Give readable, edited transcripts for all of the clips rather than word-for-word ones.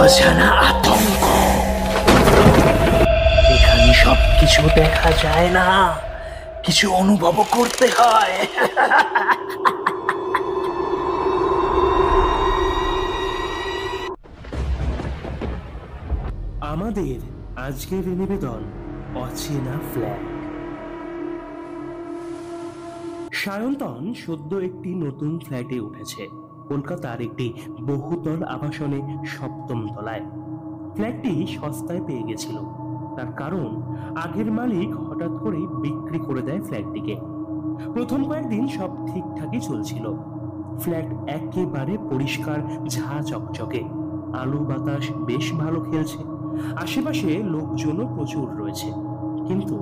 অজানা আতঙ্ক। এখানে সবকিছু দেখা যায় না, কিছু অনুভব করতে হয়। আমাদের আজকের নিবেদন অচেনা ফ্ল্যাট। সায়ন্তন সদ্য একটি নতুন ফ্ল্যাটে উঠেছে, কলকাতার একটি বহুতল আবাসনে 7ম তলায়। ফ্ল্যাটটি সস্তায় পেয়ে গেছিল, তার কারণ আগের মালিক হঠাৎ করে বিক্রি করে দেয় ফ্ল্যাটটিকে। প্রথম কয়েকদিন সব ঠিকঠাকই চলছিল। ফ্ল্যাট একেবারে পরিষ্কার, ঝা চকচকে, আলো বাতাস বেশ ভালো খেলছে, আশেপাশে লোকজনও প্রচুর রয়েছে। কিন্তু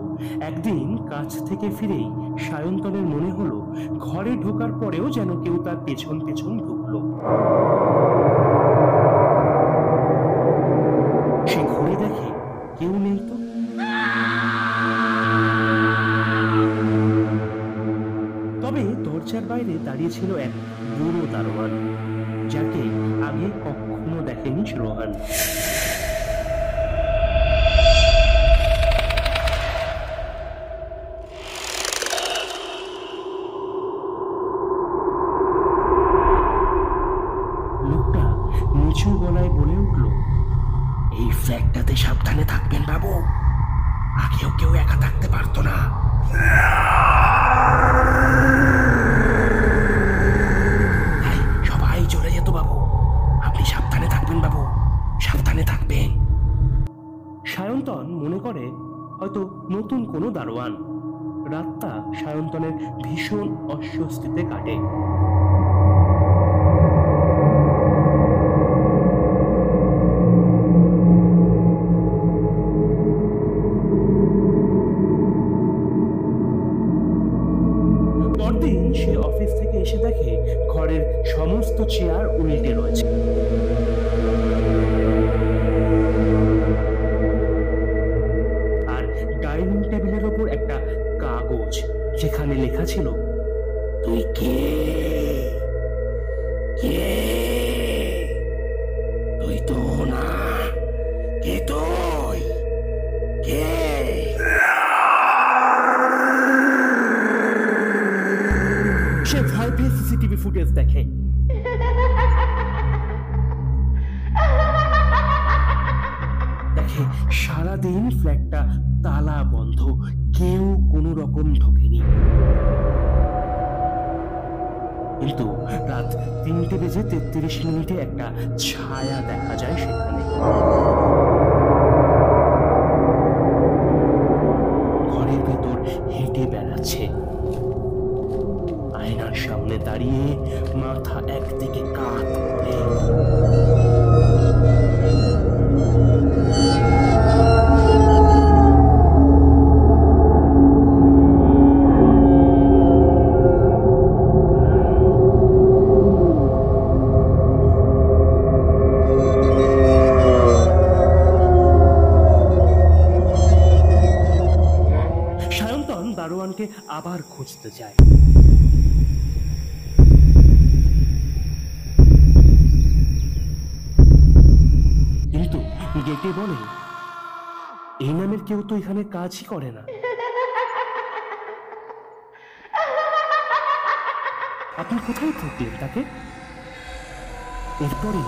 একদিন কাজ থেকে ফিরেই সায়ন্তনের মনে হলো ঘরে ঢোকার পরেও যেন কেউ তার পেছন পেছন ঢুকলো। সে ঘুরে দেখে কেউ নেই তো। তবে দরজার বাইরে দাঁড়িয়ে ছিল এক বুড়ো দারোয়ান, যাকে আগে কখনো দেখেনি রোহান। লোকটা নিচু গলায় বলে উঠল, এই ফ্ল্যাটটাতে সাবধানে থাকবেন বাবু, আগেও কেউ একা থাকতে পারতো না। সবাই চলে যেত বাবু, আপনি সাবধানে থাকবেন বাবু, সাবধানে থাকবেন। সায়ন্তন মনে করে হয়তো নতুন কোনো দারোয়ান। রাতটা সায়ন্তনের ভীষণ অস্বস্তিতে কাটে। পরদিন সে অফিস থেকে এসে দেখে ঘরের সমস্ত চেয়ার উল্টে রয়েছে। আর ডাইনিং টেবিলের ওপর একটা কাগজ, যেখানে লেখা ছিল, তুই কে? কে? তুই তো না, কে তুই? কে? সে ভয় পেয়ে সিসিটিভি ফুটেজ দেখে। দেখে সারাদিন ফ্ল্যাটটা তালা বন্ধ, কেউ কোনো রকম ঢোকেনি। কিন্তু রাত 3:33 একটা ছায়া দেখা যায় সেখানে। ঘরের ভেতর হেঁটে বেড়াচ্ছে, আয়নার সামনে দাঁড়িয়ে মাথা একদিকে কাত করে। সায়ন্তন দারোয়ানকে আবার খুঁজতে যায়। কিন্তু গেটে বলে, এই নামের কেউ তো এখানে কাজই করে না। আপনি কোথায় থাকলেন তাকে? এরপরে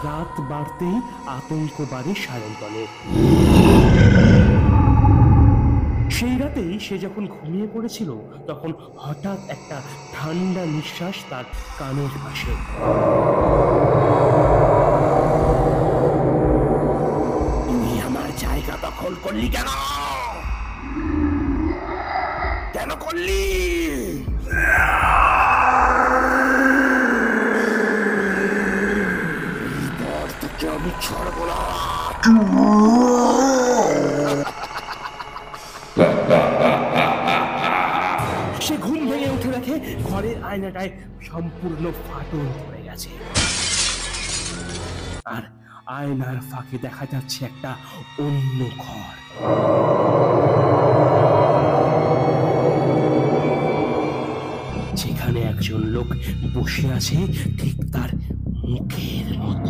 রাত বাড়তেই আতঙ্ক বাড়ে সায়ন্তনের। সেই রাতেই সে যখন ঘুমিয়ে পড়েছিল, তখন হঠাৎ একটা ঠান্ডা নিঃশ্বাস তার কানের পাশে। তুই আমার জায়গা দখল করলি কেন? কেন করলি? এরপর তোকে আমি ছাড়বো না। সে ঘুম ভেঙে উঠে দেখে ঘরের আয়নাটায় সম্পূর্ণ ফাটল ধরে গেছে, আর আয়নার ফাঁকে দেখা যাচ্ছে একটা অন্য ঘর। যেখানে একজন লোক বসে আছে ঠিক তার মুখের মতো